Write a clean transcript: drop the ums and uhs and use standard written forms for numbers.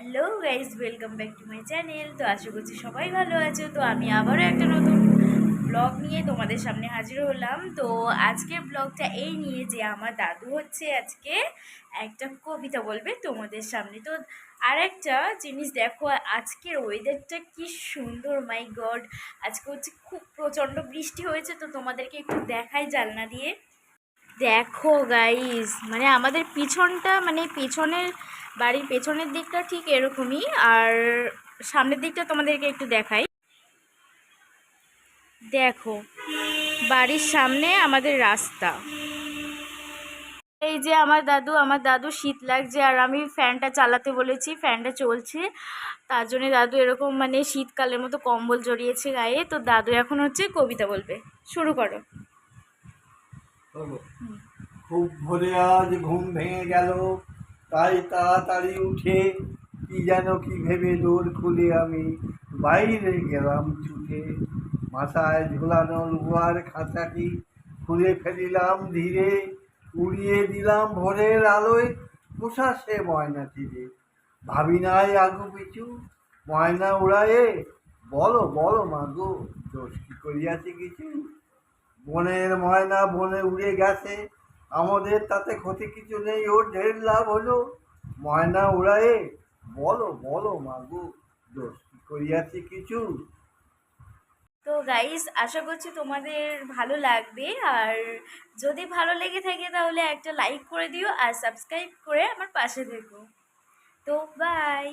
Hello guys, welcome back to my channel. তো আশা করছি সবাই ভালো আছো। তো আমি আবারও একটা নতুন ব্লগ নিয়ে তোমাদের সামনে হাজির হলাম। তো আজকের ব্লগটা এই নিয়ে যে আমার দাদু হচ্ছে আজকে একটা কবিতা বলবে তোমাদের সামনে। তো আর একটা জিনিস দেখো, আজকের ওয়েদারটা কি সুন্দর, মাই গড। আজকে হচ্ছে খুব প্রচণ্ড বৃষ্টি হয়েছে, তো তোমাদেরকে একটু দেখাই জানলা দিয়ে। দেখো গাইস, মানে আমাদের পিছনটা, মানে পেছনের বাড়ির পেছনের দিকটা ঠিক এরকমই, আর সামনের দিকটা তোমাদেরকে একটু দেখাই। দেখো, বাড়ির সামনে আমাদের রাস্তা। এই যে আমার দাদু শীত লাগছে, আর আমি ফ্যানটা চালাতে বলেছি, ফ্যানটা চলছে। তার জন্য দাদু এরকম মানে শীতকালের মতো কম্বল জড়িয়েছে গায়ে। তো দাদু এখন হচ্ছে কবিতা বলবে, শুরু করো। খুব ভোরে আজ ঘুম ভেঙে গেল, তাই তাড়াতাড়ি উঠে কি যেন কি ভেবে দৌড় খুলে আমি বাইরে গেলাম ছুটে। মাথায় ঝোলানো লোহার খাঁচাটি খুলে ফেলিলাম ধীরে, উড়িয়ে দিলাম ভোরের আলোয় পোষা সে ময়না তীরে। ভাবি নাই আগু পিছু ময়না উড়ায়ে, বলো বলো মাগো দোষ কি করিয়াছে কিছু। বনের ময়না বনে উড়ে গেছে, আমাদের তাতে ক্ষতি কিছু নেই, ওর ঢের লাভ হলো। ময়না উড়ায়ে, বলো বলো মাগো দোষ কি করিয়াছে কিছু। তো গাইস, আশা করছি তোমাদের ভালো লাগবে, আর যদি ভালো লেগে থাকে তাহলে একটা লাইক করে দিও, আর সাবস্ক্রাইব করে আমার পাশে থেকো। তো বাই।